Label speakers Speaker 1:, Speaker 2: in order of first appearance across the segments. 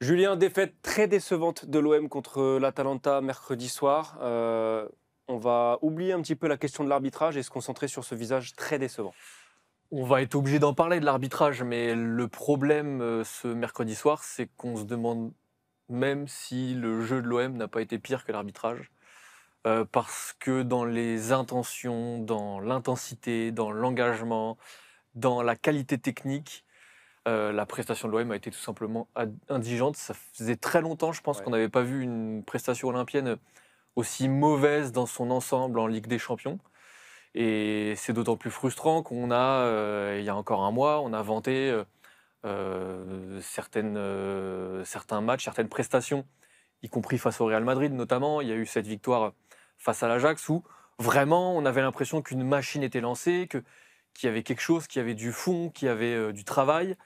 Speaker 1: Julien, défaite très décevante de l'OM contre l'Atalanta mercredi soir. On va oublier un petit peu la question de l'arbitrage et se concentrer sur ce visage très décevant.
Speaker 2: On va être obligé d'en parler de l'arbitrage, mais le problème ce mercredi soir, c'est qu'on se demande même si le jeu de l'OM n'a pas été pire que l'arbitrage. Parce que dans les intentions, dans l'intensité, dans l'engagement, dans la qualité technique, la prestation de l'OM a été tout simplement indigente. Ça faisait très longtemps, je pense, qu'on
Speaker 1: Ouais.
Speaker 2: n'avait pas vu une prestation olympienne aussi mauvaise dans son ensemble en Ligue des Champions. Et c'est d'autant plus frustrant qu'on a, il y a encore un mois, on a vanté certains matchs, certaines prestations, y compris face au Real Madrid notamment. Il y a eu cette victoire face à l'Ajax où vraiment on avait l'impression qu'une machine était lancée, qu'il y avait quelque chose, qu'il y avait du fond, qu'il y avait du travail.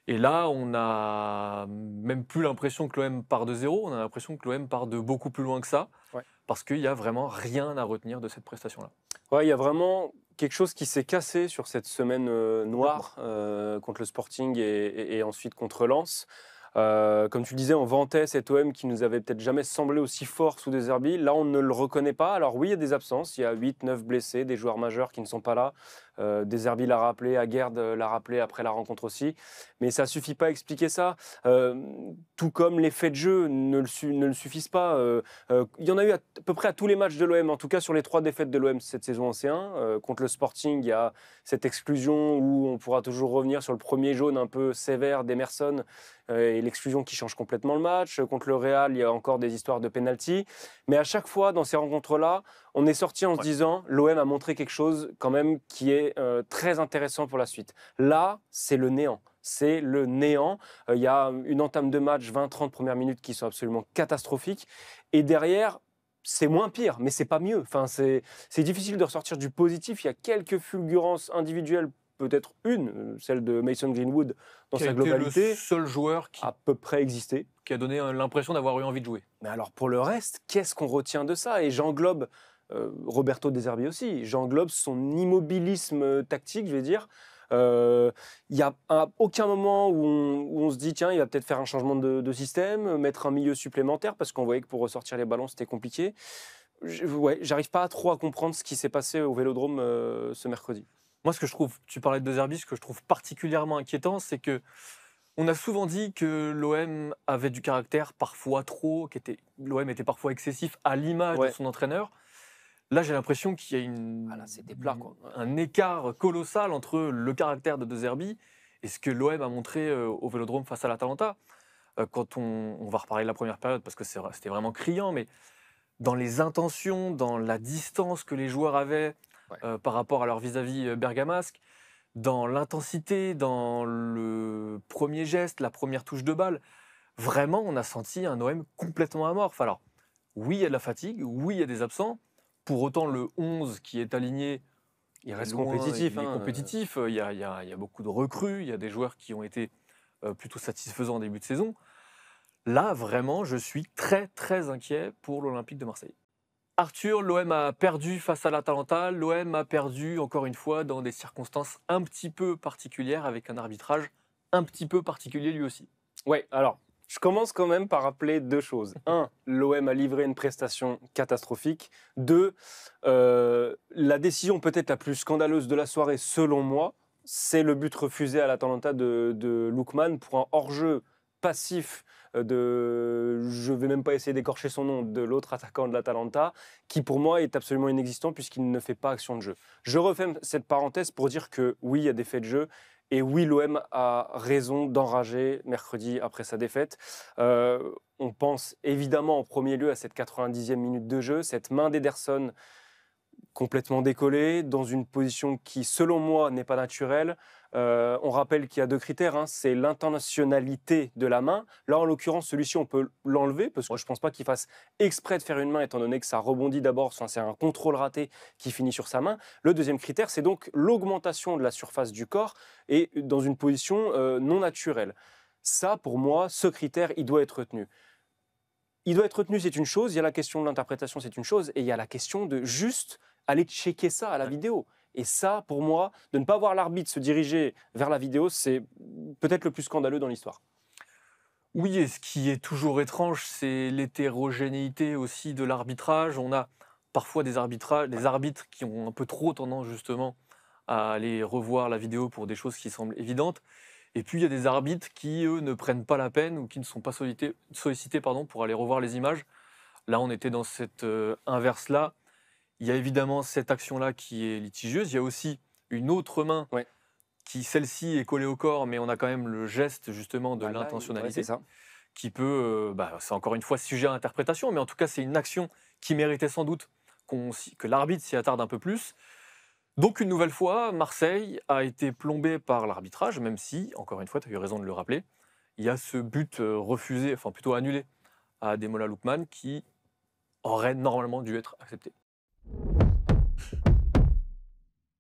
Speaker 2: Et là, on a même plus l'impression que l'OM part de zéro, on a l'impression que l'OM part de beaucoup plus loin que ça,
Speaker 1: Ouais.
Speaker 2: parce qu'il n'y a vraiment rien à retenir de cette prestation-là.
Speaker 1: Ouais, il y a vraiment quelque chose qui s'est cassé sur cette semaine noire contre le Sporting et ensuite contre Lens. Comme tu le disais, on vantait cet OM qui nous avait peut-être jamais semblé aussi fort sous des Zerbi. Là, on ne le reconnaît pas. Alors oui, il y a des absences. Il y a 8, 9 blessés, des joueurs majeurs qui ne sont pas là. Des Zerbi l'a rappelé, Aguerd l'a rappelé après la rencontre aussi. Mais ça ne suffit pas à expliquer ça. Euh, Tout comme les faits de jeu ne le suffisent pas. Il y en a eu à peu près à tous les matchs de l'OM, en tout cas sur les 3 défaites de l'OM cette saison en C1. Contre le Sporting, il y a cette exclusion où on pourra toujours revenir sur le premier jaune un peu sévère d'Emerson et l'exclusion qui change complètement le match. Contre le Real, il y a encore des histoires de penalty. Mais à chaque fois, dans ces rencontres-là, on est sorti en se disant l'OM a montré quelque chose quand même qui est très intéressant pour la suite. Là, c'est le néant. C'est le néant. Il y a une entame de match, 20-30 premières minutes qui sont absolument catastrophiques. Et derrière, c'est moins pire, mais c'est pas mieux. Enfin, c'est difficile de ressortir du positif. Il y a quelques fulgurances individuelles, peut-être une, celle de Mason Greenwood dans
Speaker 2: Qui a
Speaker 1: sa
Speaker 2: été le
Speaker 1: globalité,
Speaker 2: seul joueur
Speaker 1: à peu près existé.
Speaker 2: qui a donné l'impression d'avoir eu envie de jouer.
Speaker 1: Mais alors pour le reste, qu'est-ce qu'on retient de ça? Et j'englobe Roberto De Zerbi aussi, j'englobe son immobilisme tactique, je vais dire. Il n'y a à aucun moment où on se dit tiens, il va peut-être faire un changement de système, mettre un milieu supplémentaire, parce qu'on voyait que pour ressortir les ballons, c'était compliqué. Ouais, j'arrive pas trop à comprendre ce qui s'est passé au Vélodrome ce mercredi.
Speaker 2: Moi, ce que je trouve, tu parlais de Zerbi, ce que je trouve particulièrement inquiétant, c'est que on a souvent dit que l'OM avait du caractère, parfois trop, l'OM était parfois excessif à l'image de
Speaker 1: Ouais,
Speaker 2: son entraîneur. Là, j'ai l'impression qu'il y a
Speaker 1: ah là, c'était plat, quoi.
Speaker 2: un écart colossal entre le caractère de Zerbi et ce que l'OM a montré au Vélodrome face à l'Atalanta. Quand on va reparler de la première période parce que c'était vraiment criant, mais dans les intentions, dans la distance que les joueurs avaient
Speaker 1: Ouais.
Speaker 2: par rapport à leur vis-à-vis bergamasque, dans l'intensité, dans le premier geste, la première touche de balle, vraiment, on a senti un OM complètement amorphe. Alors, oui, il y a de la fatigue, oui, il y a des absents. Pour autant, le 11 qui est aligné,
Speaker 1: Il
Speaker 2: il est
Speaker 1: reste
Speaker 2: loin,
Speaker 1: compétitif,
Speaker 2: il est
Speaker 1: hein.
Speaker 2: compétitif. Il y a beaucoup de recrues, il y a des joueurs qui ont été plutôt satisfaisants en début de saison. Là, vraiment, je suis très, très inquiet pour l'Olympique de Marseille. Arthur, l'OM a perdu face à l'Atalanta. L'OM a perdu, encore une fois, dans des circonstances un petit peu particulières, avec un arbitrage un petit peu particulier lui aussi.
Speaker 1: Ouais, alors, je commence quand même par rappeler 2 choses. Un, l'OM a livré une prestation catastrophique. 2, la décision peut-être la plus scandaleuse de la soirée, selon moi, c'est le but refusé à l'Atalanta de Lookman pour un hors-jeu passif je vais même pas essayer d'écorcher son nom, de l'autre attaquant de l'Atalanta, qui pour moi est absolument inexistant puisqu'il ne fait pas action de jeu. Je refais cette parenthèse pour dire que oui, il y a des faits de jeu, et oui, l'OM a raison d'enrager mercredi après sa défaite. On pense évidemment en premier lieu à cette 90e minute de jeu, cette main d'Ederson complètement décollée, dans une position qui, selon moi, n'est pas naturelle. On rappelle qu'il y a 2 critères, hein, c'est l'intentionnalité de la main. Là, en l'occurrence, celui-ci, on peut l'enlever, parce que je ne pense pas qu'il fasse exprès de faire une main, étant donné que ça rebondit d'abord, enfin, c'est un contrôle raté qui finit sur sa main. Le deuxième critère, c'est donc l'augmentation de la surface du corps et dans une position non naturelle. Ça, pour moi, ce critère, il doit être retenu. Il doit être retenu, c'est une chose, il y a la question de l'interprétation, c'est une chose, et il y a la question de juste aller checker ça à la vidéo. Et ça, pour moi, de ne pas voir l'arbitre se diriger vers la vidéo, c'est peut-être le plus scandaleux dans l'histoire.
Speaker 2: Oui, et ce qui est toujours étrange, c'est l'hétérogénéité aussi de l'arbitrage. On a parfois des arbitres qui ont un peu trop tendance justement à aller revoir la vidéo pour des choses qui semblent évidentes. Et puis il y a des arbitres qui, eux, ne prennent pas la peine ou qui ne sont pas sollicités pardon, pour aller revoir les images. Là, on était dans cette inverse-là. Il y a évidemment cette action-là qui est litigieuse. Il y a aussi une autre main
Speaker 1: Ouais.
Speaker 2: qui, celle-ci, est collée au corps, mais on a quand même le geste justement de
Speaker 1: Bah là, ouais, c'est
Speaker 2: l'intentionnalité
Speaker 1: ça.
Speaker 2: qui peut, c'est encore une fois sujet à interprétation, mais en tout cas, c'est une action qui méritait sans doute que l'arbitre s'y attarde un peu plus. Donc, une nouvelle fois, Marseille a été plombé par l'arbitrage, même si, encore une fois, tu as eu raison de le rappeler, il y a ce but refusé, enfin plutôt annulé à Ademola Lookman qui aurait normalement dû être accepté.